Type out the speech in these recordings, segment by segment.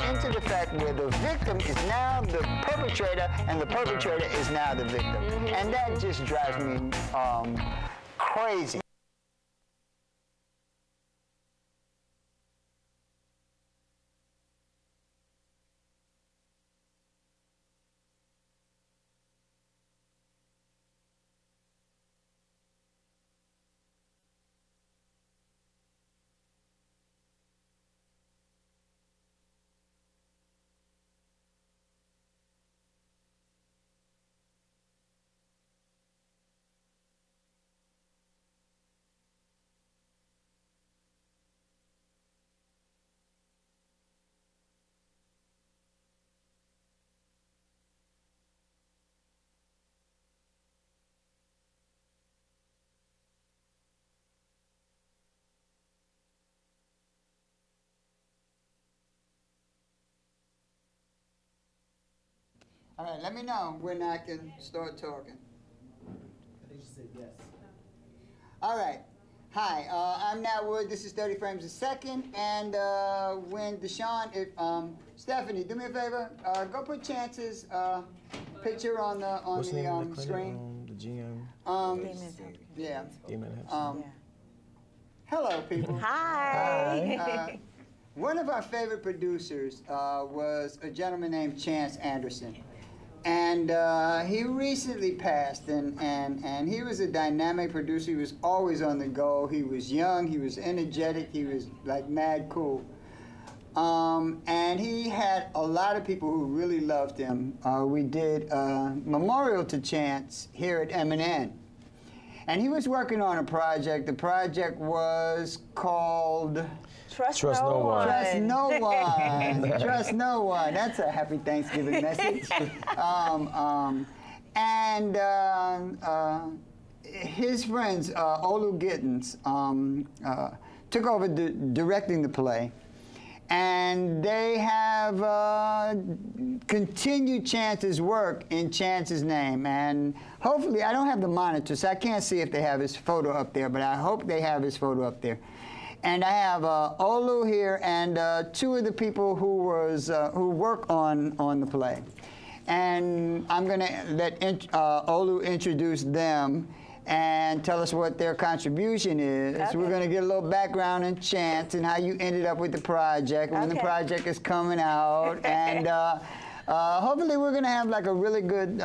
Into the fact where the victim is now the perpetrator and the perpetrator is now the victim. And that just drives me crazy. All right, let me know when I can start talking. I think she said yes. All right. Hi, I'm Nat Wood. This is 30 Frames a Second. And when Deshaun, Stephanie, do me a favor. Go put Chance's picture on the screen. The GM. Yeah. Yeah. Hello, people. Hi. One of our favorite producers was a gentleman named Chance Armstrong. And he recently passed, and he was a dynamic producer. He was always on the go. He was young, he was energetic, he was like mad cool. And he had a lot of people who really loved him. We did a memorial to Chance here at M&N. And he was working on a project. The project was called... Trust no one. Trust no one. Trust no one. That's a happy Thanksgiving message. His friends, Olu Gittins, took over directing the play. And they have continued Chance's work in Chance's name. And hopefully, I don't have the monitor, so I can't see if they have his photo up there, but I hope they have his photo up there. And I have Olu here and two of the people who work on the play. And I'm going to let Olu introduce them and tell us what their contribution is. Okay. We're going to get a little background on Chance and how you ended up with the project, when the project is coming out. And hopefully we're going to have like a really good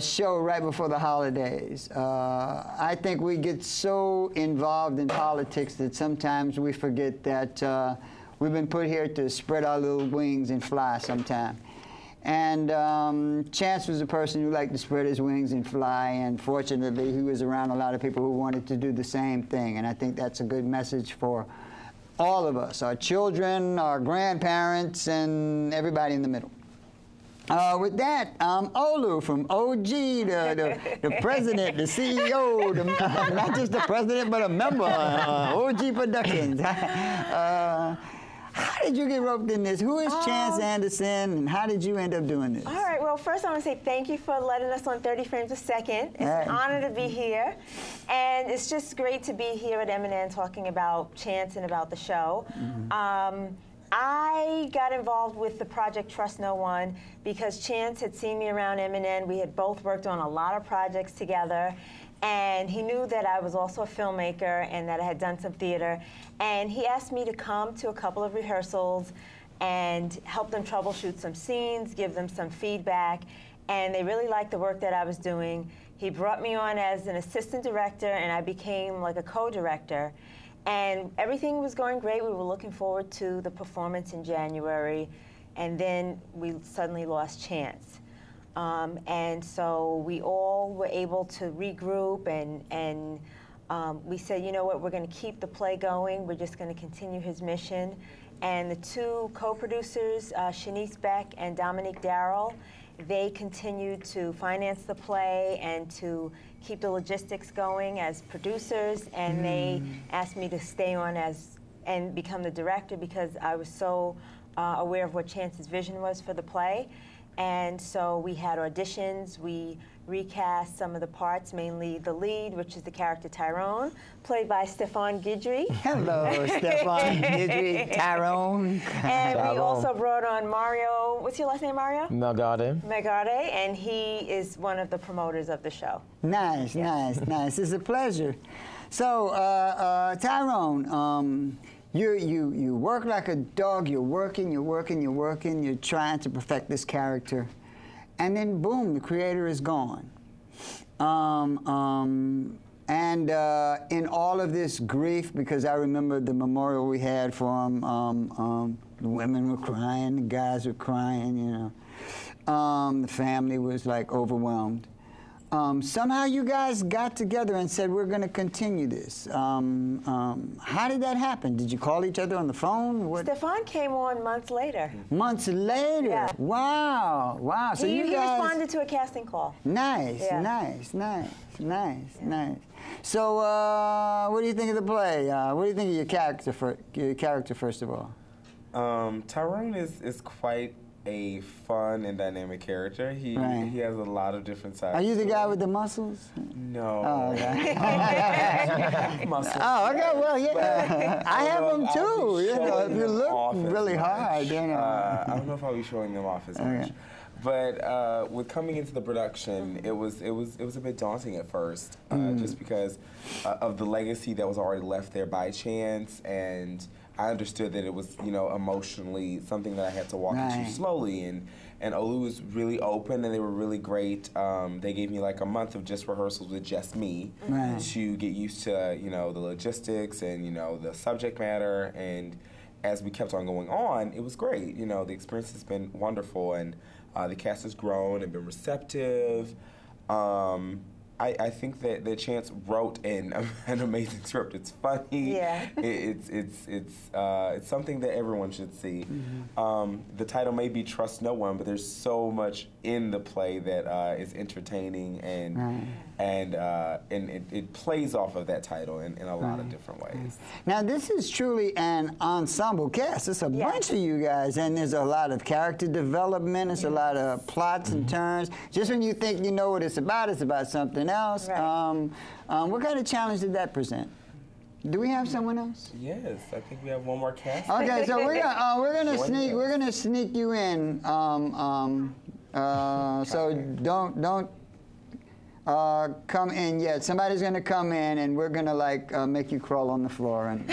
show right before the holidays. I think we get so involved in politics that sometimes we forget that we've been put here to spread our little wings and fly sometime. And Chance was a person who liked to spread his wings and fly, and fortunately he was around a lot of people who wanted to do the same thing, and I think that's a good message for all of us, our children, our grandparents, and everybody in the middle. With that, Olu from OG, the president, the CEO, not just the president, but a member, OG Productions. How did you get roped in this? Who is Chance Armstrong, and how did you end up doing this? All right, well, first I want to say thank you for letting us on 30 Frames a Second. It's an honor to be here, and it's just great to be here at M&N talking about Chance and about the show. I got involved with the project Trust No One because Chance had seen me around M&N. We had both worked on a lot of projects together, and he knew that I was also a filmmaker and that I had done some theater. And he asked me to come to a couple of rehearsals and help them troubleshoot some scenes, give them some feedback, and they really liked the work that I was doing. He brought me on as an assistant director, and I became like a co-director. And everything was going great. We were looking forward to the performance in January, and then we suddenly lost Chance. And so we all were able to regroup, and we said, you know what, we're going to keep the play going. We're just going to continue his mission. And the two co-producers, Shanice Beck and Dominique Darrell, they continued to finance the play and to keep the logistics going as producers, and they asked me to stay on and become the director because I was so aware of what Chance's vision was for the play. And so we had auditions, we recast some of the parts, mainly the lead, which is the character Tyrone, played by Stefan Guidry. Hello, Stefan Guidry, Tyrone. And we also brought on Mario, what's your last name, Mario? Melgade. Melgade, and he is one of the promoters of the show. Nice, nice, nice. It's a pleasure. So, Tyrone, you work like a dog. You're working, you're trying to perfect this character. And then, boom, the creator is gone. And in all of this grief, because I remember the memorial we had for him, the women were crying, the guys were crying, you know. The family was like overwhelmed. Somehow you guys got together and said, we're going to continue this. How did that happen? Did you call each other on the phone? What? Stefan came on months later. Months later? Yeah. Wow, wow. So he guys... responded to a casting call. Nice, yeah. nice. So what do you think of the play? What do you think of your character first of all? Tyrone is quite a fun and dynamic character. He has a lot of different sides. Are you the guy with the muscles? No. Oh, okay. Muscles. Oh, okay. Well, yeah. I have them too. You know, if you look really hard, you know. I don't know if I'll be showing them off as much. But with coming into the production, it was a bit daunting at first, just because of the legacy that was already left there by Chance, and I understood that it was, you know, emotionally something that I had to walk into slowly, and Olu was really open, and they were really great. They gave me like a month of just rehearsals with just me to get used to, you know, the logistics and, you know, the subject matter, and as we kept on going on, it was great. You know, the experience has been wonderful, and the cast has grown and been receptive. I think that Chance wrote an amazing script. It's funny. Yeah. It's something that everyone should see. The title may be Trust No One, but there's so much in the play that is entertaining, and it plays off of that title in a lot of different ways. Now this is truly an ensemble cast. It's a bunch of you guys, and there's a lot of character development. It's a lot of plots and turns. Just when you think you know what it's about something else. What kind of challenge did that present? Do we have someone else? Yes, I think we have one more cast. Okay, so we're gonna sneak you in. So don't come in yet. Somebody's gonna come in, and we're gonna like make you crawl on the floor and.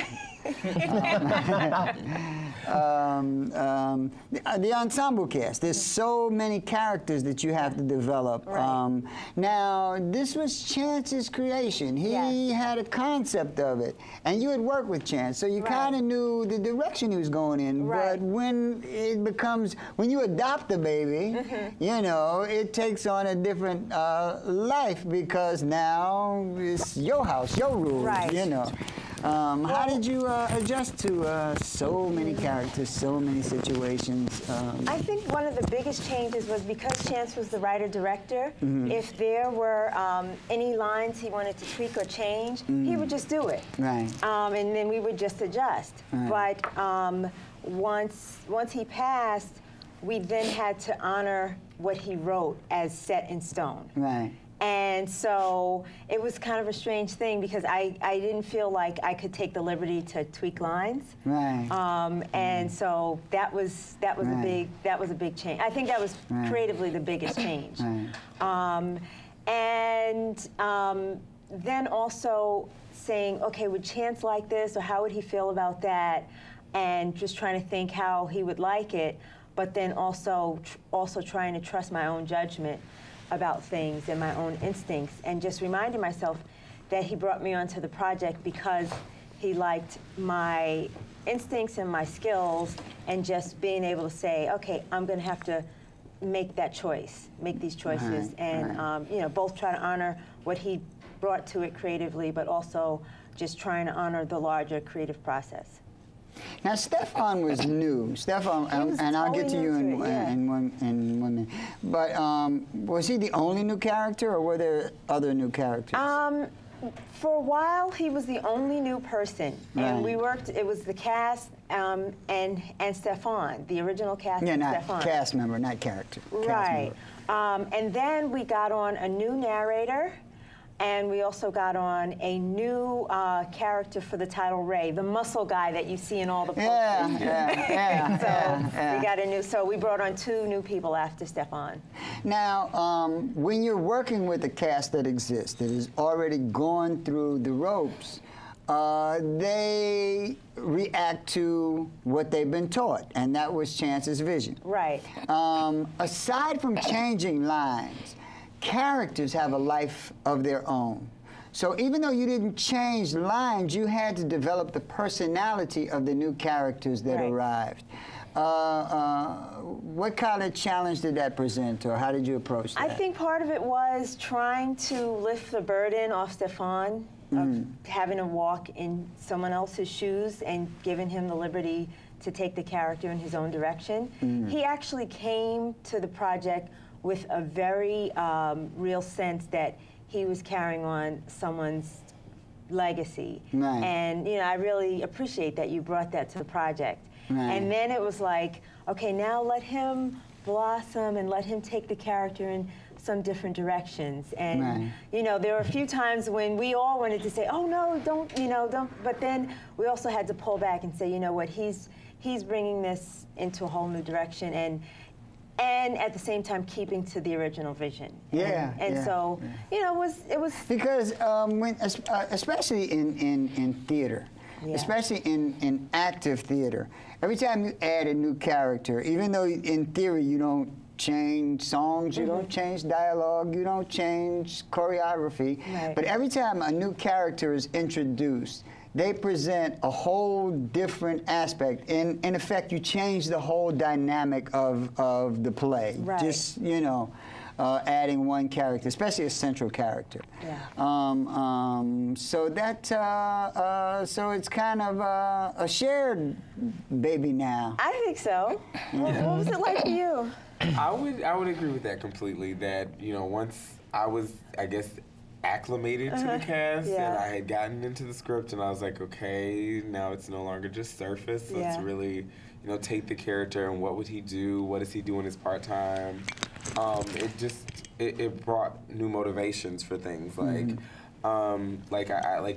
The ensemble cast. There's so many characters that you have to develop. Now, this was Chance's creation. He had a concept of it, and you had worked with Chance, so you kind of knew the direction he was going in. But when it becomes, when you adopt a baby, you know, it takes on a different life, because now it's your house, your rules, you know. How did you adjust to so many characters, so many situations? I think one of the biggest changes was because Chance was the writer-director, if there were any lines he wanted to tweak or change, he would just do it. And then we would just adjust. But once he passed, we then had to honor what he wrote as set in stone. And so it was kind of a strange thing, because I didn't feel like I could take the liberty to tweak lines. And so that was a big change. I think that was creatively the biggest change. Then also saying, okay, would Chance like this, or how would he feel about that? And just trying to think how he would like it, but then also trying to trust my own judgment about things and my own instincts, and just reminding myself that he brought me onto the project because he liked my instincts and my skills, and just being able to say, okay, I'm going to have to make that choice, make these choices, and you know, both try to honor what he brought to it creatively, but also just trying to honor the larger creative process. Now, Stefan was new. Stefan, and I'll get to you in one minute. But was he the only new character, or were there other new characters? For a while, he was the only new person, and we worked. It was the cast and Stefan, the original cast. Yeah, not Stefan. Cast member, not character. Right. And then we got on a new narrator. And we also got on a new character for the title, Ray, the muscle guy that you see in all the posters. We got a new, so we brought on 2 new people after Stefan. Now, when you're working with a cast that exists, that has already gone through the ropes, they react to what they've been taught, and that was Chance's vision. Right. Aside from changing lines, characters have a life of their own. So even though you didn't change lines, you had to develop the personality of the new characters that arrived. What kind of challenge did that present, or how did you approach that? I think part of it was trying to lift the burden off Stefan of having to walk in someone else's shoes and giving him the liberty to take the character in his own direction. He actually came to the project with a very real sense that he was carrying on someone's legacy. And you know, I really appreciate that you brought that to the project. And then it was like, okay, now let him blossom and let him take the character in some different directions. And you know, there were a few times when we all wanted to say, oh no, don't, you know, don't, but then we also had to pull back and say, you know what, he's bringing this into a whole new direction, and at the same time keeping to the original vision. So, you know, it was because especially in theater, especially in active theater, every time you add a new character, even though in theory you don't change songs, you don't change dialogue, you don't change choreography, but every time a new character is introduced, they present a whole different aspect. In effect, you change the whole dynamic of the play. Just, you know, adding one character, especially a central character. So that, so it's kind of a shared baby now. I think so. What was it like for you? I would agree with that completely. That, you know, once I was, I guess, acclimated to the cast, and I had gotten into the script, and I was like, okay, now it's no longer just surface. Let's really, you know, take the character and what would he do? What does he do in his part time? It brought new motivations for things like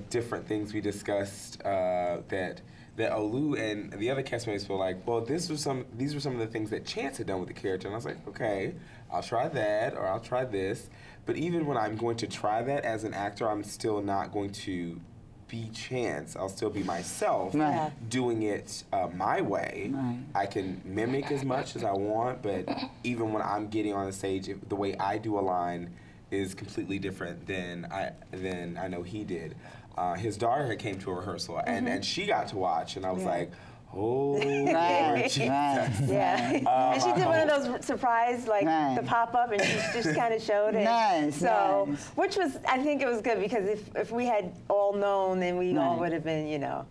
different things we discussed that Olu and the other castmates were like, well, these were some of the things that Chance had done with the character, and I was like, okay, I'll try that, or I'll try this. But even when I'm going to try that as an actor, I'm still not going to be Chance. I'll still be myself, doing it my way. I can mimic as much as I want, but even when I'm getting on the stage, the way I do a line is completely different than I know he did. His daughter had came to a rehearsal, and she got to watch, and I was like, oh, Lord Jesus. And she did one of those surprise, like the pop-up, and she just kind of showed it. Which was, I think it was good, because if we had all known, then we all would have been, you know.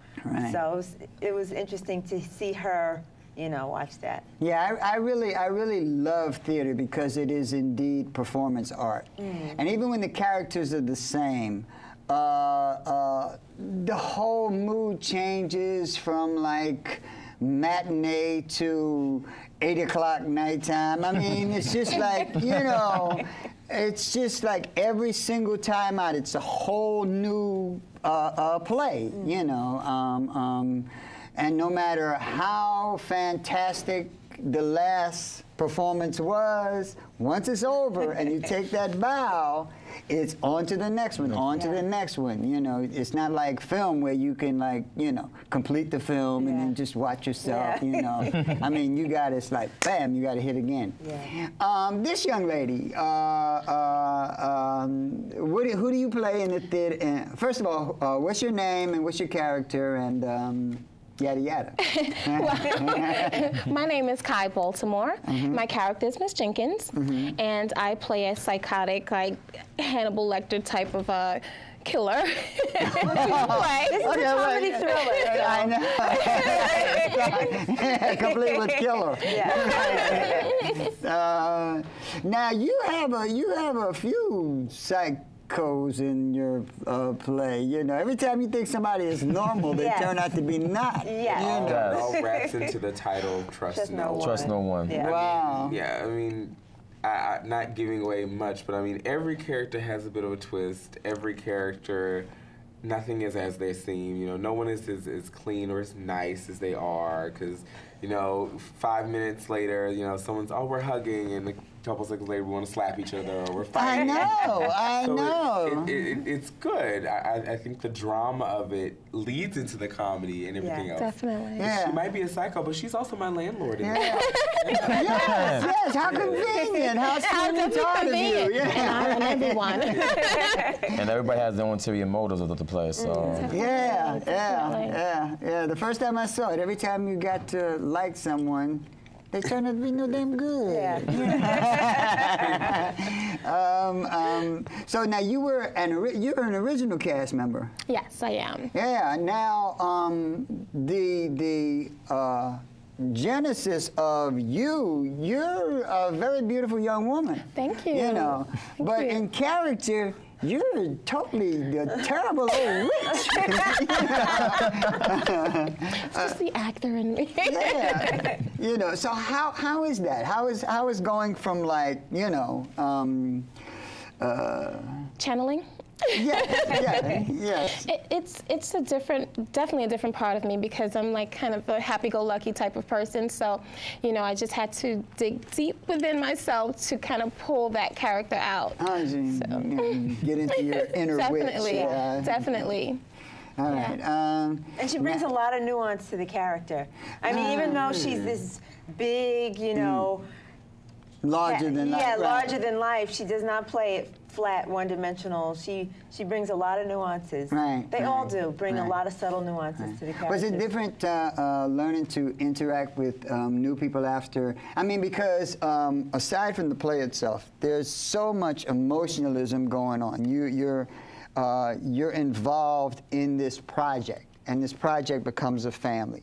So it was interesting to see her, you know, watch that. Yeah, I really love theater because it is indeed performance art. And even when the characters are the same, the whole mood changes from like matinee to 8 o'clock nighttime. I mean, it's just like, you know, it's just like every single time out, it's a whole new play, you know. And no matter how fantastic the last performance was, once it's over and you take that bow, it's on to the next one, on to the next one. You know, it's not like film where you can, like, you know, complete the film and then just watch yourself, you know. I mean, you got it's like, bam, you got to hit again. This young lady, who do you play in the theater? First of all, what's your name and what's your character? And Yada yada. My name is Kai Baltimore. My character is Miss Jenkins, and I play a psychotic, like Hannibal Lecter type of killer. This is a comedy thriller. I know. Complete with killer. Yeah. Now you have a few psychos in your play. You know, every time you think somebody is normal, they turn out to be not. Yeah. You know? It all wraps into the title, Trust No One. Trust no one. Yeah. Wow. Yeah, I mean, I not giving away much, but I mean, every character has a bit of a twist. Every character, nothing is as they seem. You know, no one is as clean or as nice as they are, because, you know, 5 minutes later, you know, someone's, oh, we're hugging, and a couple seconds later, we want to slap each other, or we're fighting. I know. It's good. I think the drama of it leads into the comedy and everything else. Definitely. Yeah. She might be a psycho, but she's also my landlord. Yes, how convenient. How sweet and tart of you. And I want everyone. And everybody has their own ulterior motives of the play, so. Yeah. The first time I saw it, every time you got to like someone, they turned out to be no damn good. Yeah. So now you're an original cast member. Yes, I am. Yeah. Now the genesis of you're a very beautiful young woman. Thank you. You know, but you. in character, you're totally the terrible old witch. It's just the actor in me. Yeah. You know, so how is that? How is going from, like, you know, Channeling. Yes. It's definitely a different part of me, because I'm like kind of a happy-go-lucky type of person. So, you know, I just had to dig deep within myself to kind of pull that character out. You know, get into your inner Definitely, witch. definitely. All right. And she brings a lot of nuance to the character. I mean, even though she's this big, you know, larger than life. yeah, right. larger than life, she does not play it flat, one-dimensional. She brings a lot of nuances. Right. They all do bring a right. lot of subtle nuances to the character. Was it different learning to interact with new people after? I mean, because aside from the play itself, there's so much emotionalism going on. You're involved in this project, and this project becomes a family.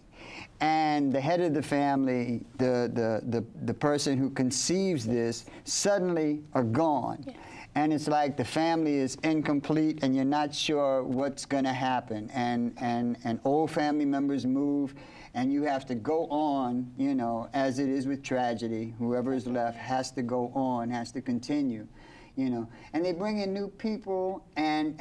And the head of the family, the person who conceives this, suddenly are gone. Yeah. And it's like the family is incomplete, and you're not sure what's going to happen. And old family members move, and you have to go on, you know, as it is with tragedy. Whoever is left has to go on, has to continue, you know. And they bring in new people, and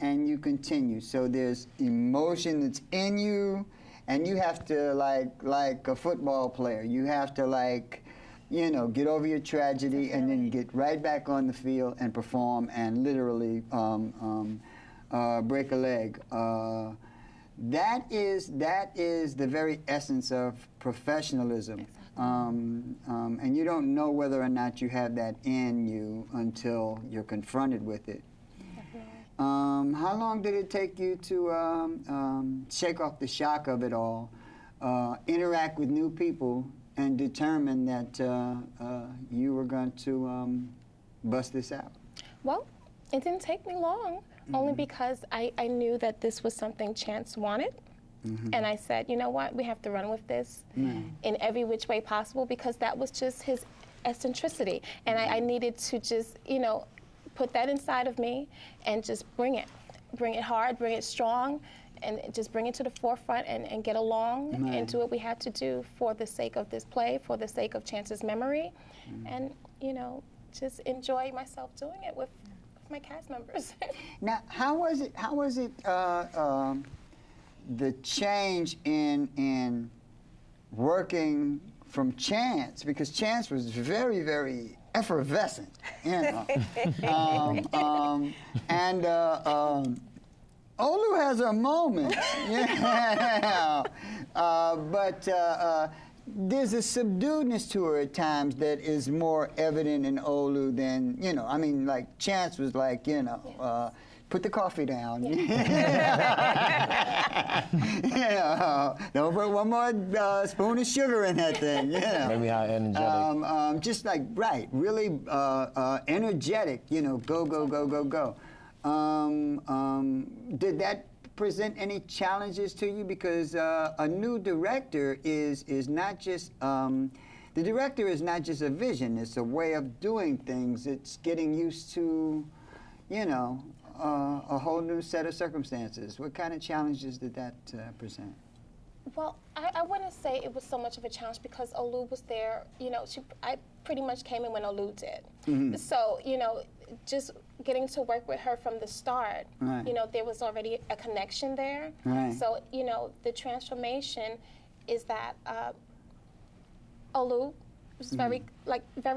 you continue. So there's emotion that's in you, and you have to, like a football player, you have to, like, you know, get over your tragedy and then get right back on the field and perform and literally break a leg. That is the very essence of professionalism. And you don't know whether or not you have that in you until you're confronted with it. How long did it take you to shake off the shock of it all, interact with new people, and determine that you were going to bust this out? Well, it didn't take me long, only because I knew that this was something Chance wanted. And I said, you know what, we have to run with this in every which way possible, because that was just his eccentricity. And I needed to just, you know, put that inside of me and just bring it hard, bring it strong, and just bring it to the forefront and get along and do what we had to do for the sake of this play, for the sake of Chance's memory, and, you know, just enjoy myself doing it with my cast members. Now, how was it the change in working from Chance, because Chance was very, very effervescent, you know. Olu has her moments, yeah. But there's a subduedness to her at times that is more evident in Olu than, you know, I mean, like Chance was like, you know, put the coffee down. Don't put one more spoon of sugar in that thing. Maybe how energetic. Just like, right, really energetic, go, go, go, go, go. Did that present any challenges to you? Because a new director is not just, the director is not just a vision, it's a way of doing things. It's getting used to, a whole new set of circumstances. What kind of challenges did that present? Well, I wouldn't say it was so much of a challenge because Olu was there. I pretty much came in when Olu did. Mm-hmm. So, just getting to work with her from the start, right. There was already a connection there. Right. So, the transformation is that Olu was very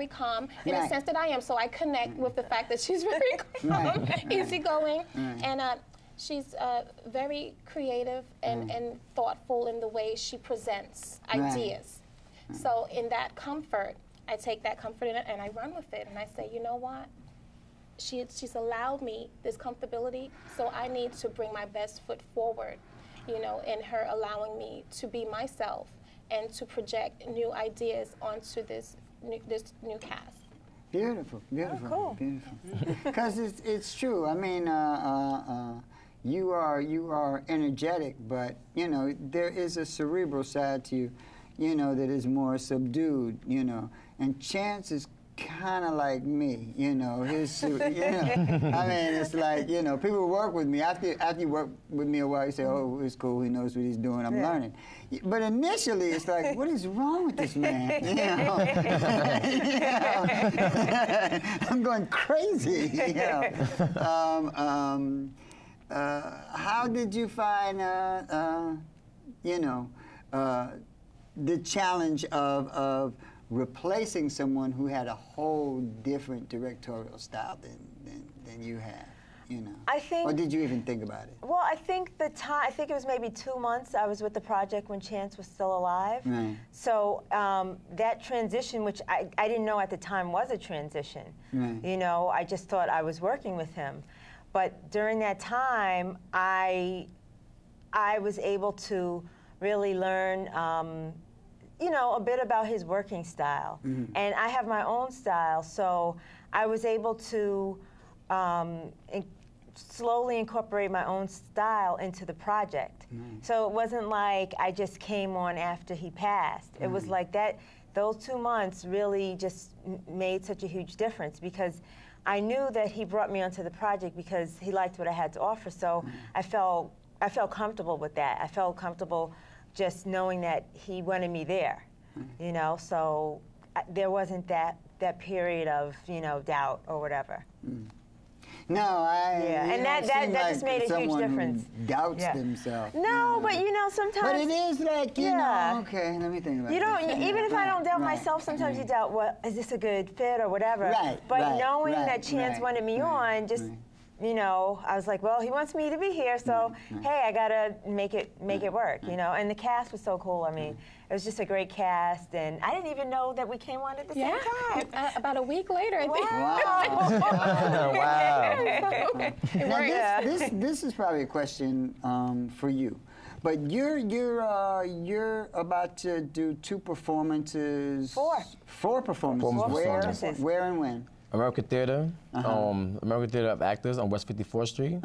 calm in right. the sense that I am. So I connect with the fact that she's very calm, right. easygoing, right. and she's very creative and thoughtful in the way she presents ideas. Right. So in that comfort, I take that comfort in it and I run with it. And I say, you know what? She's allowed me this comfortability, so I need to bring my best foot forward, in her allowing me to be myself and to project new ideas onto this new cast. Beautiful, beautiful, oh, cool. Beautiful. Because it's true. I mean, you are energetic, but there is a cerebral side to you, that is more subdued, And Chance is kind of like me, His, I mean, it's like people work with me after you work with me a while. You say, oh, it's cool. He knows what he's doing. I'm learning. But initially, it's like, what is wrong with this man? I'm going crazy. How did you find, the challenge of replacing someone who had a whole different directorial style than you had, I think. Or did you even think about it? Well, I think I think it was maybe 2 months I was with the project when Chance was still alive. Right. So that transition, which I didn't know at the time was a transition. Right. I just thought I was working with him. But during that time, I was able to really learn a bit about his working style. Mm-hmm. And I have my own style, so I was able to slowly incorporate my own style into the project. Mm-hmm. So it wasn't like I just came on after he passed. Mm-hmm. It was like that. Those 2 months really just made such a huge difference because I knew that he brought me onto the project because he liked what I had to offer. So mm-hmm. I felt comfortable with that. I felt comfortable just knowing that he wanted me there, so there wasn't that period of, doubt or whatever. Mm. No, and that just made a huge difference. Who doubts themselves. No, but sometimes. But it is like okay. Let me think about it. Even if I don't doubt myself, sometimes you doubt, well, is this a good fit or whatever? Right. But knowing that Chance wanted me on, just. I was like, well, he wants me to be here, so hey, I gotta make it work, And the cast was so cool. I mean, it was just a great cast, and I didn't even know that we came on at the same time. About a week later, I think. Wow. Now, this is probably a question for you, but you're about to do 2 performances. 4 performances. Where and when? American Theater, American Theater of Actors on West 54th Street.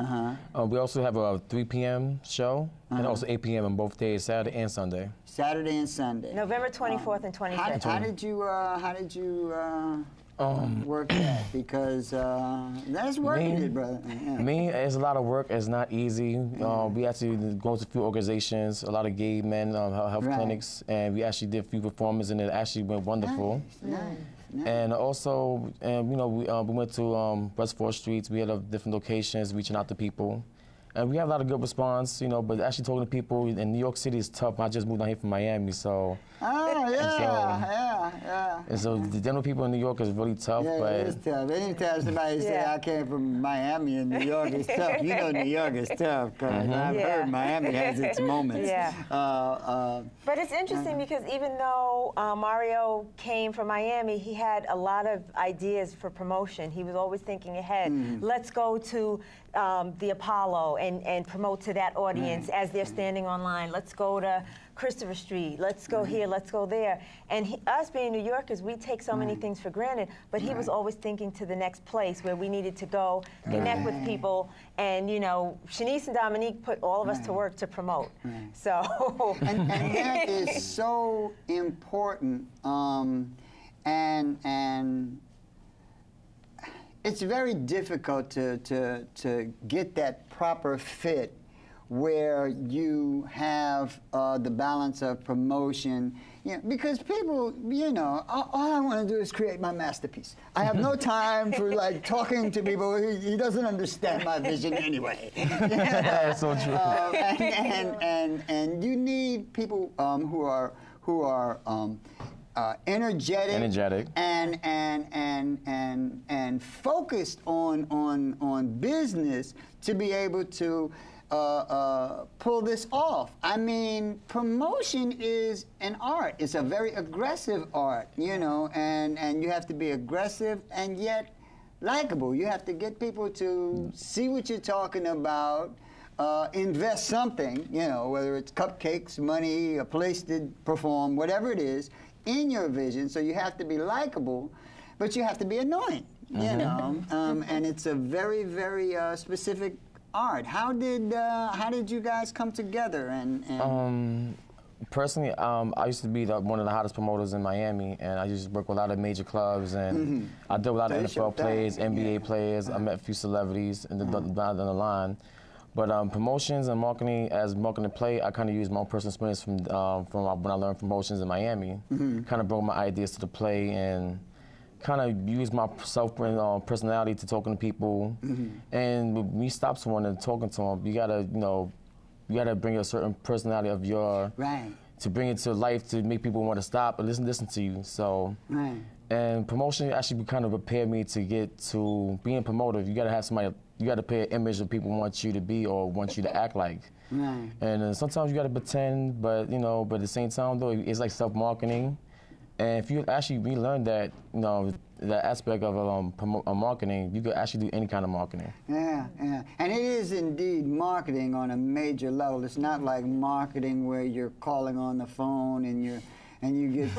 We also have a 3 p.m. show, and also 8 p.m. on both days, Saturday and Sunday. Saturday and Sunday. November 24th and 25th. How did you work that? Because that's working it, brother. Me, it's a lot of work. It's not easy. We actually go to a few organizations, a lot of gay men health clinics, and we actually did a few performances, and it actually went wonderful. Nice. And also, we went to West 4th Street. We had different locations, reaching out to people. And we have a lot of good response, but actually talking to people in New York City is tough. I just moved down here from Miami, so. Oh, yeah. And so dealing with people in New York is really tough. Yeah, but it is tough. Anytime somebody say I came from Miami and New York is tough, you know New York is tough, because I've heard Miami has its moments. But it's interesting because even though Mario came from Miami, he had a lot of ideas for promotion. He was always thinking ahead. Let's go to the Apollo and promote to that audience as they're standing online. Let's go to Christopher Street. Let's go here. Let's go there. And us being New Yorkers, we take so many things for granted, but he was always thinking to the next place where we needed to go, connect with people. And, you know, Shanice and Dominique put all of us to work to promote. So. And that is so important. And it's very difficult to get that proper fit where you have the balance of promotion, because people, all I want to do is create my masterpiece. I have no time for like talking to people. He doesn't understand my vision anyway. That's so true. And you need people who are energetic and focused on business to be able to pull this off. I mean, promotion is an art. It's a very aggressive art, and you have to be aggressive and yet likable. You have to get people to see what you're talking about, invest something, whether it's cupcakes, money, a place to perform, whatever it is, in your vision. So you have to be likable, but you have to be annoying, and it's a very, very specific art. How did you guys come together? Personally, I used to be one of the hottest promoters in Miami, and I used to work with a lot of major clubs, and I dealt with a lot of NFL players, NBA players. I met a few celebrities down the line. But promotions and marketing, as marketing play, I kind of used my own personal experience from when I learned promotions in Miami. Kind of brought my ideas to the play and kind of use my personality to talking to people. And when you stop someone and talking to them, you gotta bring a certain personality of your to bring it to life to make people want to stop and listen to you. So and promotion actually kind of prepared me to get to being a promoter. You gotta have somebody. You gotta pay an image that people want you to be or want you to act like. And sometimes you gotta pretend, but but at the same time though, it's like self-marketing. And if you actually relearn that, that aspect of marketing, you could actually do any kind of marketing. And it is indeed marketing on a major level. It's not like marketing where you're calling on the phone and you get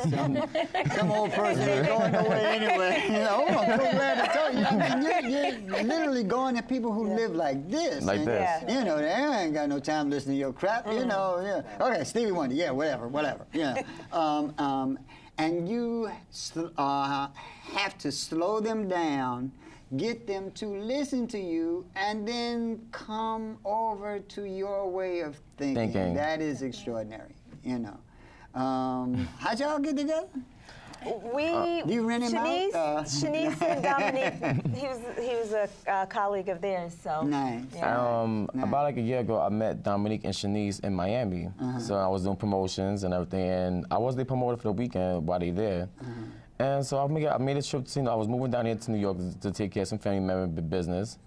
some old person that's going nowhere anyway. I'm so glad to tell you. I mean, you're literally going to people who live like this. Like this. They ain't got no time to listen to your crap. Okay, Stevie Wonder. Yeah, whatever. And you have to slow them down, get them to listen to you, and then come over to your way of thinking. That is extraordinary, How'd y'all get together? You rent him out? Shanice and Dominique, he was a colleague of theirs, so. Nice. About like a year ago, I met Dominique and Shanice in Miami. So I was doing promotions and everything, and I was their promoter for the weekend while they there. And so I made a trip to, I was moving down here to New York to take care of some family member business.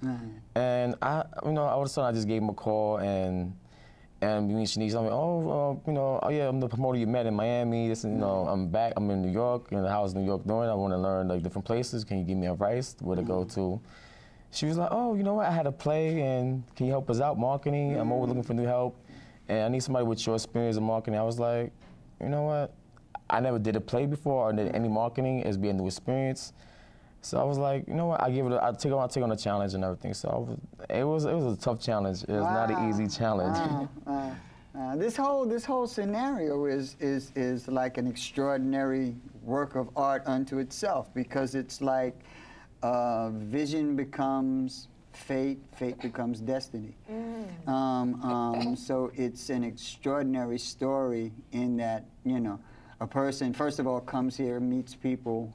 And all of a sudden I just gave him a call, and me and Shanice, I'm like, yeah, I'm the promoter you met in Miami. I'm back. I'm in New York. How's New York doing? I want to learn like different places. Can you give me advice where to go to? She was like, oh, you know what? I had a play, and can you help us out marketing? I'm always looking for new help, and I need somebody with your experience in marketing. I was like, you know what? I never did a play before or did any marketing. It'd be a new experience. So I was like, you know what? I take on a challenge and everything. So it was a tough challenge. It was not an easy challenge. This whole scenario is like an extraordinary work of art unto itself, because it's like vision becomes fate, fate becomes destiny. So it's an extraordinary story in that a person first of all comes here, meets people,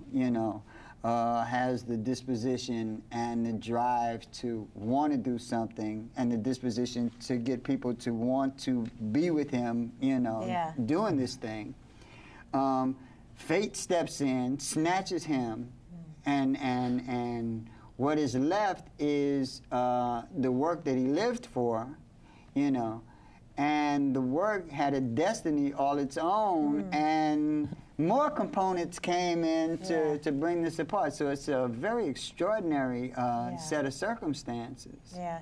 has the disposition and the drive to want to do something, and the disposition to get people to want to be with him, doing this thing. fate steps in, snatches him, and what is left is the work that he lived for, you know, and the work had a destiny all its own, and more components came in to bring this apart. So it's a very extraordinary set of circumstances. Yeah.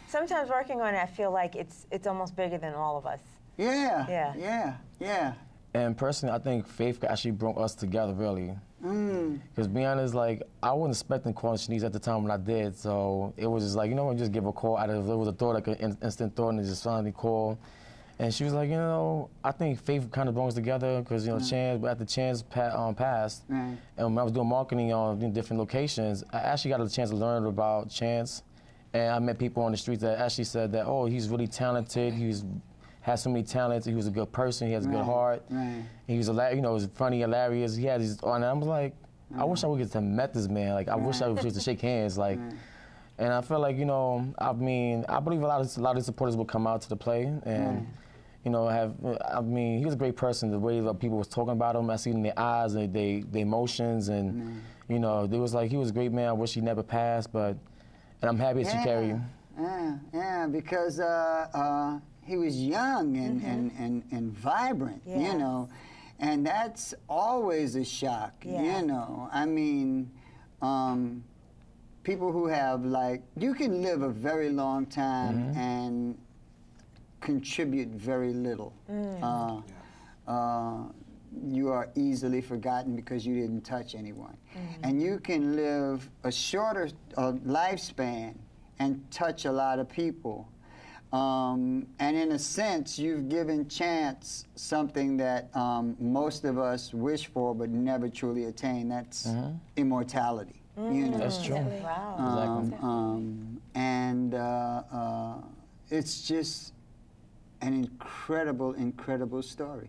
Sometimes working on it, I feel like it's almost bigger than all of us. Yeah. Yeah. Yeah. Yeah. And personally, I think Faith actually brought us together, really. Because be honest, like, I wasn't expecting calling Shanice at the time when I did, so it was just like, you know, just give a call out of, it was a thought, like an instant thought, and just finally call. And she was like, you know, I think Faith kind of brought us together, because, you know, Chance, after Chance passed, and when I was doing marketing in different locations, I actually got a chance to learn about Chance, and I met people on the streets that actually said that, oh, he's really talented, has so many talents. He was a good person. He has a good heart. He was, you know, was funny, hilarious. He had these, and I was like, I wish I would get to met this man. Like, I wish I would get to shake hands. Like, and I feel like, you know, I mean, I believe a lot of these supporters will come out to the play and, you know, I mean, he was a great person. The way that people was talking about him, I see it in their eyes, and the emotions, and, you know, it was like, he was a great man. I wish he never passed, and I'm happy that you carry him. Yeah, because he was young and vibrant, you know, and that's always a shock, you know. I mean, people who have, like, you can live a very long time and contribute very little. You are easily forgotten because you didn't touch anyone. And you can live a shorter lifespan and touch a lot of people. And in a sense, you've given Chance something that most of us wish for but never truly attain. That's immortality. You know? That's true. Wow. And it's just an incredible, incredible story.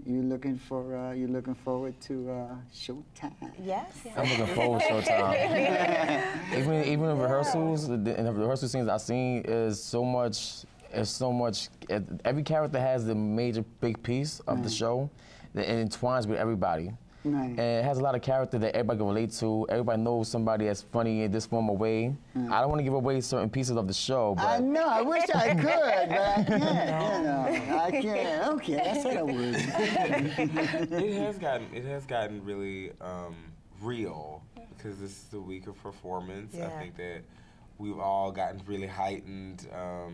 You're looking forward to Showtime. Yes. I'm looking forward to Showtime. even the rehearsals, in the rehearsal scenes I've seen is so much. Every character has the major big piece of the show that entwines with everybody. And it has a lot of character that everybody can relate to. Everybody knows somebody that's funny in this form of way. I don't want to give away certain pieces of the show, but I know. I wish I could, but I can't. You know, I can't. Okay, I said I would. It has gotten really real because this is the week of performance. I think that we've all gotten really heightened,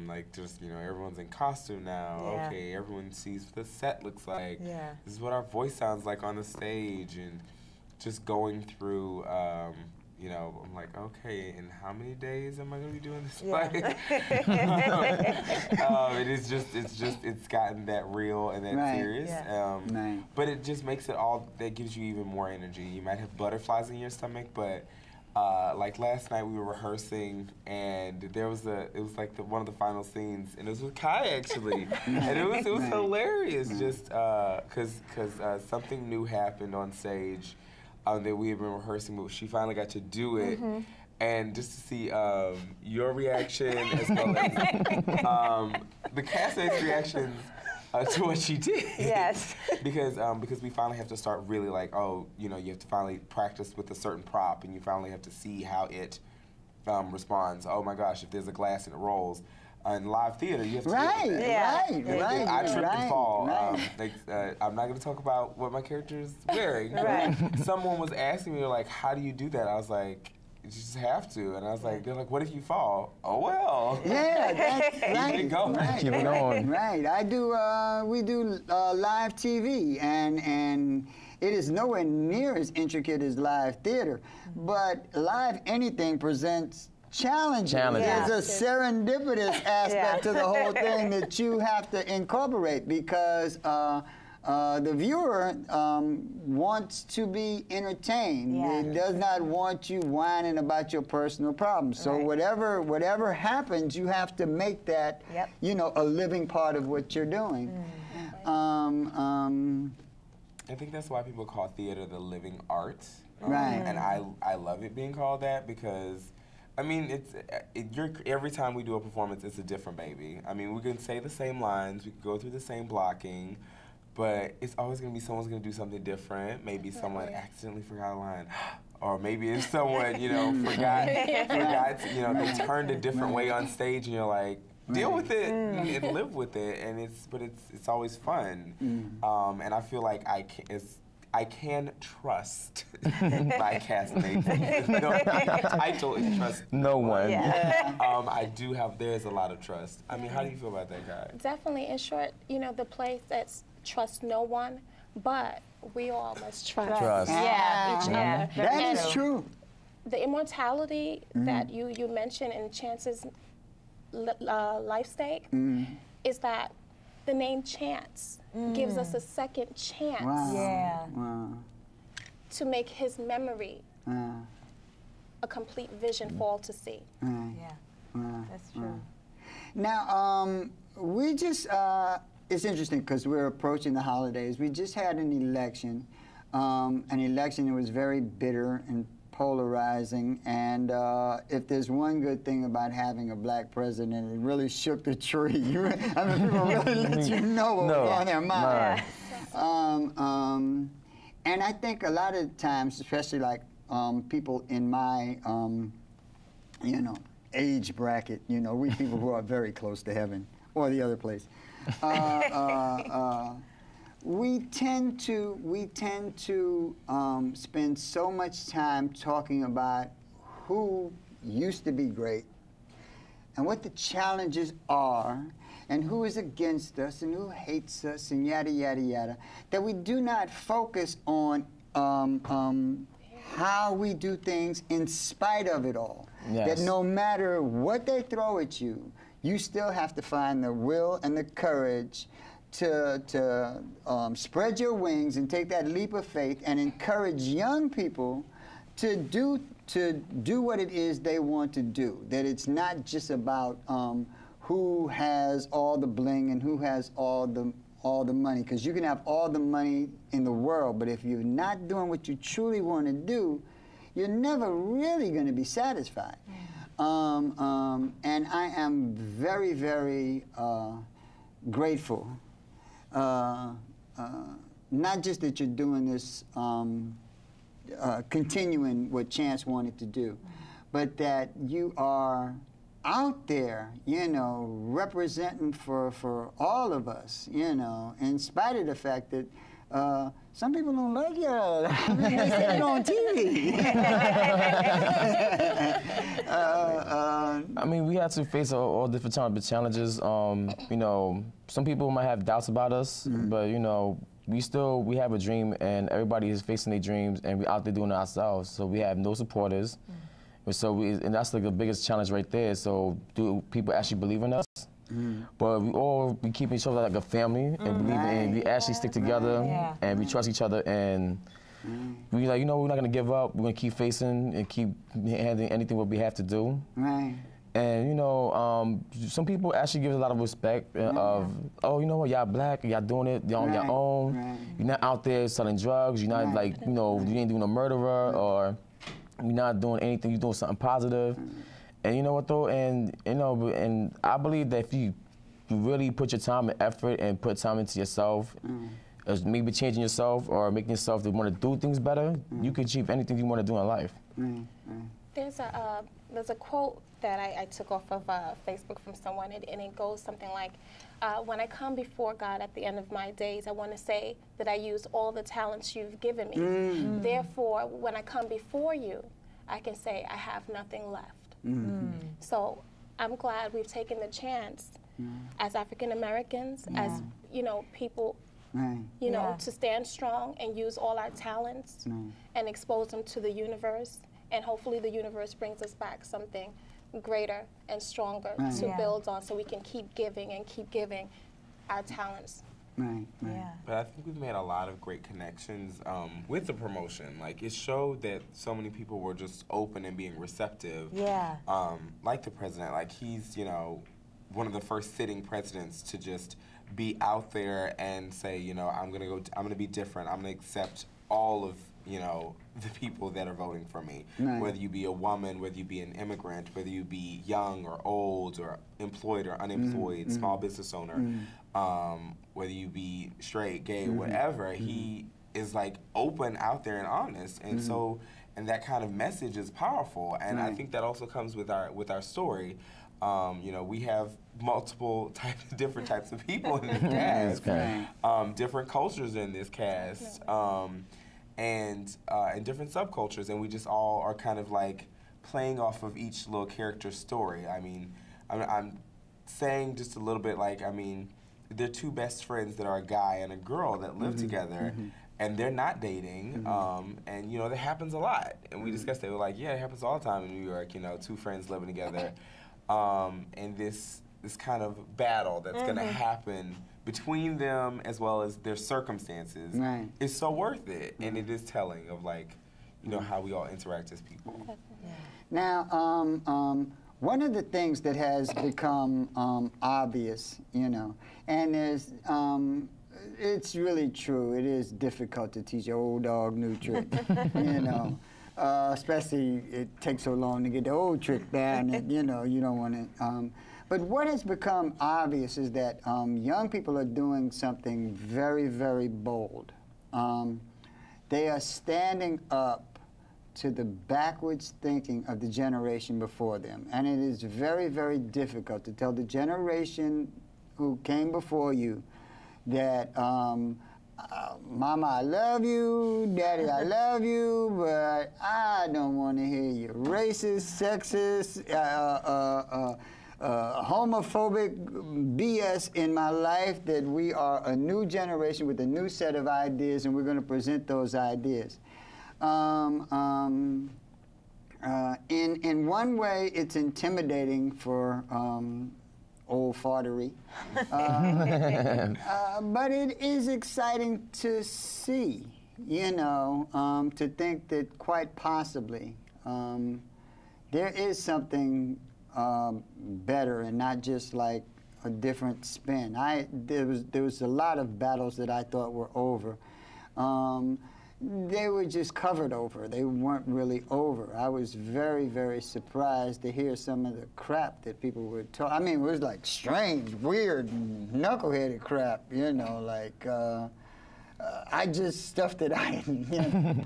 like just, you know, everyone's in costume now. Okay, everyone sees what the set looks like. This is what our voice sounds like on the stage, and just going through, you know, I'm like, okay, in how many days am I going to be doing this play? It's gotten that real and that serious. But it just makes it all, that gives you even more energy. You might have butterflies in your stomach, but like last night we were rehearsing, and there was it was like one of the final scenes, and it was with Kai actually, and it was hilarious, just because something new happened on stage that we had been rehearsing, but she finally got to do it, and just to see your reaction as well as the castmates' reactions. To what she did. Yes. because we finally have to start really like, oh, you know, you have to finally practice with a certain prop, and you finally have to see how it responds. Oh my gosh, if there's a glass and it rolls. In live theater, you have to deal with that. Right. I trip and fall. I'm not going to talk about what my character is wearing. Someone was asking me, like, how do you do that? I was like, you just have to. And I was like, they're like, what if you fall? Oh, well. Yeah, that's right. Keep it going. Keep it going. Right. I do, we do live TV, and it is nowhere near as intricate as live theater, but live anything presents challenges. There's a serendipitous aspect to the whole thing that you have to incorporate, because the viewer wants to be entertained. It does not want you whining about your personal problems. So whatever happens, you have to make that, you know, a living part of what you're doing. I think that's why people call theater the living art. Right. And I love it being called that, because I mean, every time we do a performance, it's a different baby. I mean, we can say the same lines, we can go through the same blocking, but it's always going to be someone's going to do something different. Maybe someone accidentally forgot a line. Or maybe it's someone, you know, forgot, you know, they turned a different way on stage, and you're like, deal with it and live with it. And it's always fun. And I feel like I can trust my castmates. I totally trust no one. There's a lot of trust. I mean, how do you feel about that, guy? Definitely. In short, you know, the place that's trust no one, but we all must trust. Yeah. Each other. That is true. The immortality that you mentioned in Chance's life stake is that the name Chance gives us a second chance to make his memory a complete vision for all to see. That's true. Now, we just, it's interesting because we're approaching the holidays. We just had an election that was very bitter and polarizing, and if there's one good thing about having a black president, it really shook the tree. I mean, people really let you know what was on their mind. And I think a lot of times, especially like people in my, you know, age bracket, you know, we people who are very close to heaven or the other place, we tend to spend so much time talking about who used to be great and what the challenges are and who is against us and who hates us and yada, yada, yada, that we do not focus on how we do things in spite of it all. That no matter what they throw at you, you still have to find the will and the courage to spread your wings and take that leap of faith and encourage young people to do what it is they want to do. That it's not just about who has all the bling and who has all the money, because you can have all the money in the world, but if you're not doing what you truly want to do, you're never really going to be satisfied. And I am very, very grateful. Not just that you're doing this, continuing what Chance wanted to do, but that you are out there, you know, representing for all of us, you know, in spite of the fact that some people don't like you. I mean, they say it on TV. I mean, we had to face all different types of challenges. You know, some people might have doubts about us, but you know, we have a dream, and everybody is facing their dreams, and we're out there doing it ourselves. So we have no supporters. And that's like the biggest challenge right there. So do people actually believe in us? But we keep each other like a family and believe in. We actually stick together and we trust each other, and we like, you know, we're not gonna give up. We're gonna keep facing and keep handling anything what we have to do. And you know, some people actually give a lot of respect of, oh, you know what, y'all black, y'all doing it on your own. You're not out there selling drugs. You're not like, you know, you ain't doing a murderer, or you're not doing anything. You're doing something positive. And you know what though, and you know, and I believe that if you really put your time and effort and put time into yourself, as maybe changing yourself or making yourself to want to do things better, you can achieve anything you want to do in life. There's a quote that I took off of Facebook from someone, and it goes something like, when I come before God at the end of my days, I want to say that I used all the talents you've given me. Therefore, when I come before you, I can say I have nothing left. So I'm glad we've taken the chance as African Americans, as, you know, people, you know, to stand strong and use all our talents and expose them to the universe. And hopefully the universe brings us back something greater and stronger to build on, so we can keep giving and keep giving our talents. But I think we've made a lot of great connections with the promotion. Like, it showed that so many people were just open and being receptive. Like the president, like he's, you know, one of the first sitting presidents to just be out there and say, you know, I'm gonna be different. I'm gonna accept all of you know, the people that are voting for me. Right. Whether you be a woman, whether you be an immigrant, whether you be young or old or employed or unemployed, small business owner, whether you be straight, gay, whatever, he is like open out there and honest. And so, and that kind of message is powerful. And I think that also comes with our story. You know, we have multiple different types of people in this cast, different cultures in this cast, and different subcultures, and we just all are kind of like playing off of each little character's story. I mean, I'm saying just a little bit like, I mean, they're two best friends that are a guy and a girl that live together, and they're not dating, and you know, that happens a lot. And we discussed it, we're like, yeah, it happens all the time in New York, you know, two friends living together. And this kind of battle that's going to happen between them as well as their circumstances is so worth it, and it is telling of like, you know, how we all interact as people. Now, one of the things that has become obvious, you know, and is it's really true. It is difficult to teach an old dog new trick, you know. Especially it takes so long to get the old trick down that, you know, you don't want to. But what has become obvious is that young people are doing something very, very bold. They are standing up to the backwards thinking of the generation before them. And it is very, very difficult to tell the generation who came before you that Mama, I love you, Daddy, I love you, but I don't want to hear you racist, sexist, homophobic BS in my life, that we are a new generation with a new set of ideas, and we're going to present those ideas. In one way, it's intimidating for old fartery. But it is exciting to see, you know, to think that quite possibly there is something better and not just like a different spin. There was a lot of battles that I thought were over. They were just covered over. They weren't really over. I was very, very surprised to hear some of the crap that people were talking. I mean, it was like strange, weird, knuckleheaded crap, you know, like I just stuff that I, you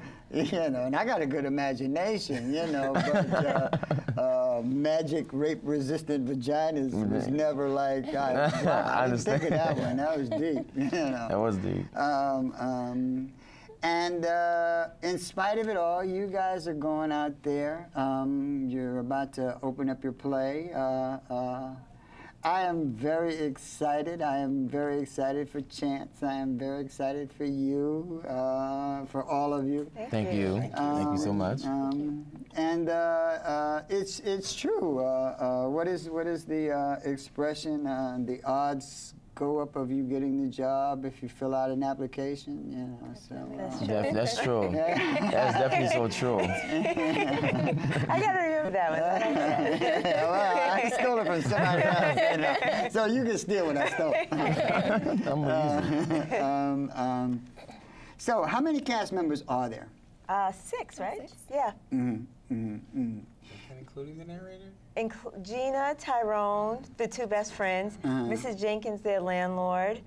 know, and I got a good imagination, you know, but magic rape-resistant vaginas was never like, I didn't think of that one. That was deep, you know. That was deep. And in spite of it all, you guys are going out there. You're about to open up your play. I am very excited. I am very excited for Chance. I am very excited for you, for all of you. Thank you. Thank you so much. And it's true. What is the expression? The odds go up of you getting the job if you fill out an application, you know, so. That's true. That's definitely so true. I gotta remember that one. Well, I stole it from somebody else, you know, so you can steal what I stole. So how many cast members are there? 6, right? 6. Yeah. Including the narrator? Gina, Tyrone, the two best friends, Mrs. Jenkins, their landlord,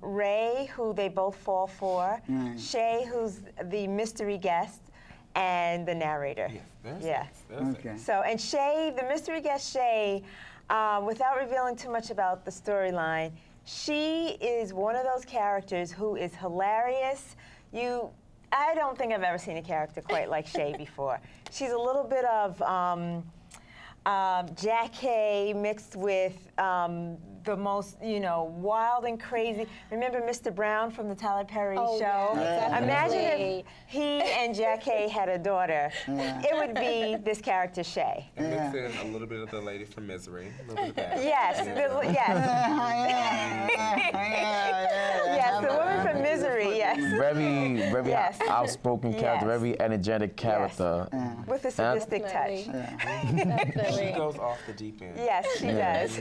Ray, who they both fall for, Shay, who's the mystery guest, and the narrator. Yes, Okay. So, and Shay, the mystery guest Shay, without revealing too much about the storyline, she is one of those characters who is hilarious. I don't think I've ever seen a character quite like Shay before. She's a little bit of Jack Hay mixed with the most, you know, wild and crazy. Remember Mr. Brown from the Tyler Perry show? Yeah, imagine if he and Jack Hay had a daughter. It would be this character Shay. And mix in a little bit of the lady from Misery. A little bit of that. Yes, yes, the woman from Misery, yes. Very outspoken character, very energetic character. With a sadistic touch. She goes off the deep end. Yes, she does.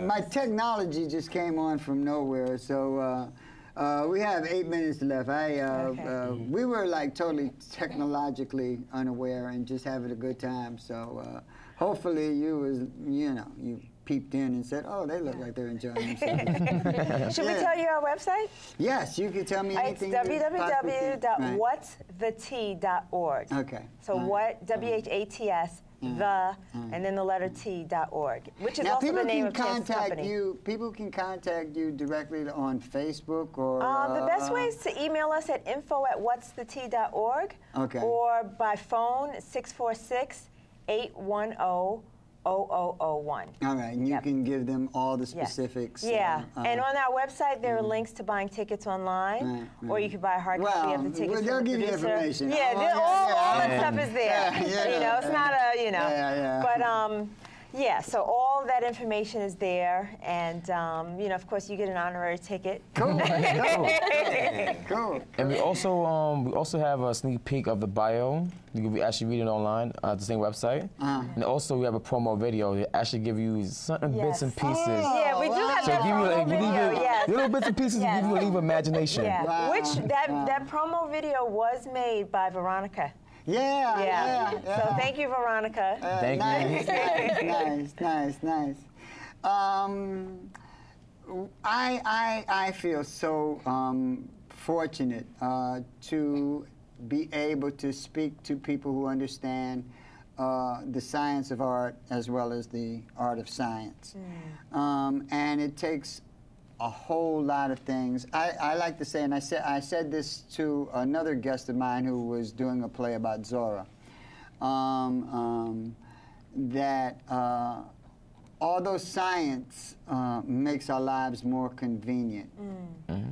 My technology just came on from nowhere, so We have 8 minutes left. Okay. We were like totally technologically unaware and just having a good time. So hopefully you peeped in and said, "Oh, they look like they're enjoying themselves." Should we tell you our website? Yes, you can tell me It's anything. www.whatthet.org. Okay. So what, WHATS, and then the letter T.org, which is Now, also people the name can of Chance's contact company. you. People can contact you directly on Facebook or. The best way is to email us at info@whatsthet.org, Okay. or by phone 646-810-0001. All right, and you can give them all the specifics. Yeah, and on our website there are links to buying tickets online, or you can buy a hard copy of the tickets. They'll from the give you producer. information. Yeah, all that stuff is there. It's not but yeah, so all that information is there, and of course you get an honorary ticket. Cool. Cool. And we also have a sneak peek of the bio. You can actually read it online at the same website. And also we have a promo video that actually give you certain bits and pieces. Yeah, we do have So that give you promo video. Yes. little bits and pieces to give you a little imagination. Yeah, Wow. which that promo video was made by Veronica. Yeah. So thank you, Veronica. Thank you. Nice. I feel so fortunate to be able to speak to people who understand the science of art as well as the art of science. And it takes a whole lot of things. I like to say, and I said this to another guest of mine who was doing a play about Zora, that although science makes our lives more convenient,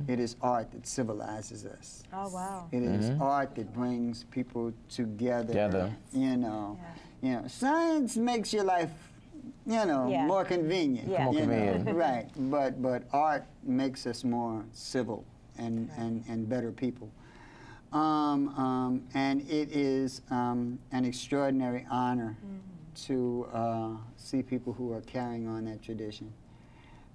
it is art that civilizes us. Oh, wow. It is art that brings people together. Science makes your life more convenient. Yeah. More convenient. Right, but art makes us more civil and better people. And it is an extraordinary honor to see people who are carrying on that tradition.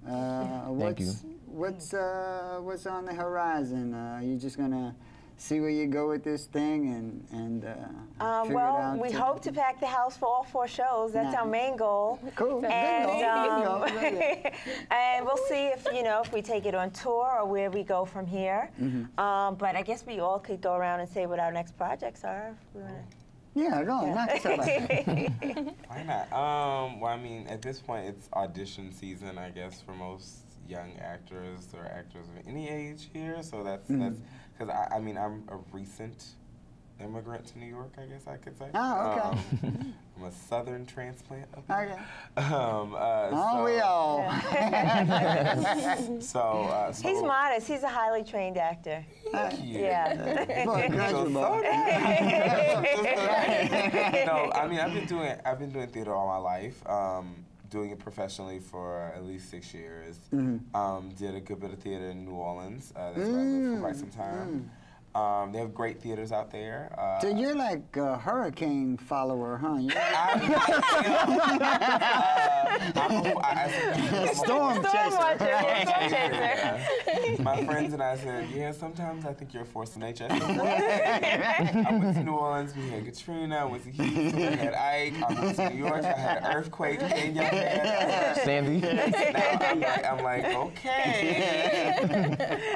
Thank you. What's on the horizon? You just gonna see where you go with this thing and figure it out? We hope to pack the house for all 4 shows. That's our main goal. Cool. And, Bingo. and we'll see if we take it on tour or where we go from here. But I guess we all could go around and say what our next projects are. If we wanna. Yeah, go on. Knock yourself out. Why not? Well, I mean, at this point, it's audition season, I guess, for most young actors or actors of any age here. So that's because I mean, I'm a recent immigrant to New York, I guess I could say. Oh, okay. I'm a Southern transplant up Okay. here. We all. So He's modest. He's a highly trained actor. Yeah. No, I mean, I've been doing theater all my life. Doing it professionally for at least 6 years. Did a good bit of theater in New Orleans. That's where I lived for quite some time. They have great theaters out there. So you're like a hurricane follower, huh? Storm chaser. My friends and I said, yeah, sometimes I think you're a force of nature. I said, what? I went to New Orleans, we had Katrina. I went to Houston, we had Ike. I went to New York, I had an earthquake. And y'all had Sandy. Now I'm like, okay.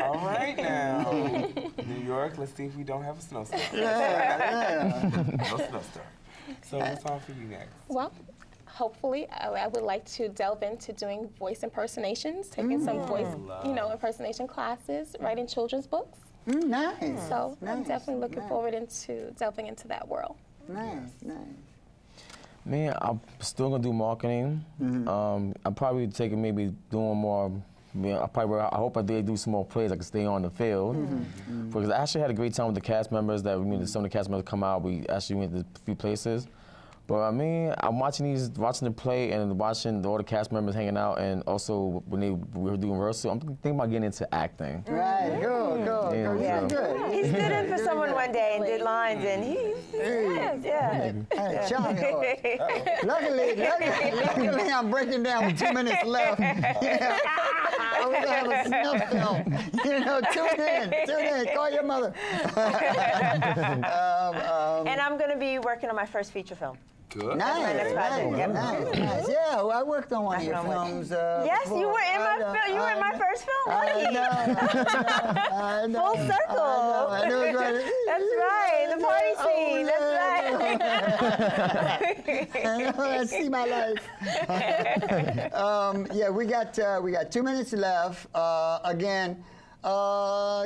All right now. New York, let's see if we don't have a snowstorm. No snowstorm. So what's on for you next? Well, hopefully, I would like to delve into doing voice impersonations, taking some voice, impersonation classes, writing children's books. Nice. So I'm definitely looking forward into delving into that world. Nice. Me, I'm still gonna do marketing. I'm probably taking maybe doing more. I hope they do some more plays. I can stay on the field because I actually had a great time with the cast members. Some of the cast members come out. We actually went to a few places. But I mean, I'm watching the play and watching all the cast members hanging out, and also when we were doing rehearsal, I'm thinking about getting into acting. Right, go. Yeah. Good. He stood in for someone one day and did lines, and Charlie horse. Luckily, I'm breaking down with 2 minutes left. We're gonna have a snuff film. You know, tune in. Call your mother. And I'm going to be working on my first feature film. Good. next project, yep. Nice. Yeah, well, I worked on one of your films. Yes, before. you were in my film. You were in my first film. Lucky. I know. Full circle. I know it's right. That's right. The party scene. That's right. I know. I see my life. Yeah, we got 2 minutes left. Again.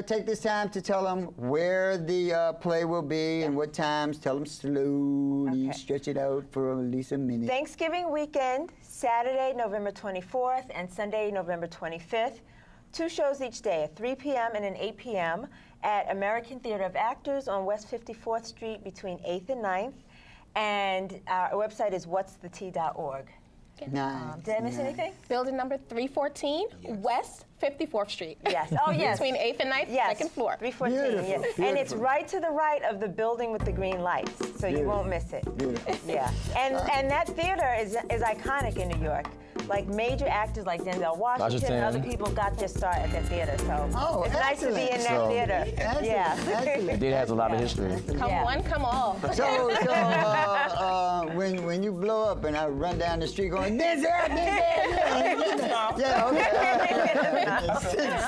Take this time to tell them where the play will be and what times. Tell them slowly, stretch it out for at least a minute. Thanksgiving weekend, Saturday, November 24th, and Sunday, November 25th. 2 shows each day, at 3 p.m. and an 8 p.m. at American Theater of Actors on West 54th Street between 8th and 9th. And our website is whatsthetea.org. Nice. Did I miss anything? Building number 314, West 54th Street. Yes. Oh, yes. Between 8th and 9th, Yes. second floor. 314, Beautiful, yes. beautiful. And it's right to the right of the building with the green lights, so you won't miss it. Beautiful. Yeah. And that theater is iconic in New York. Like major actors like Denzel Washington and other people got their start at that theater. So it's nice to be in that theater. Excellent. Yeah. Excellent. It has a lot of history. Come one, come all. So when you blow up and I run down the street going, this yeah, okay.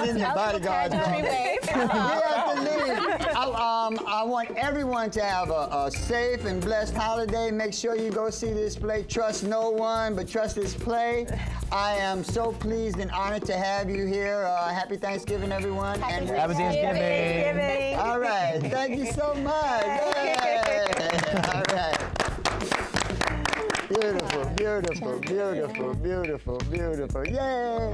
Send your bodyguards on. We have to leave. I want everyone to have a safe and blessed holiday. Make sure you go see this play. Trust no one, but trust this play. I am so pleased and honored to have you here. Happy Thanksgiving, everyone. Happy Happy Thanksgiving. All right. Thank you so much. Yay. All right. Beautiful, beautiful, beautiful, beautiful, beautiful. Yay.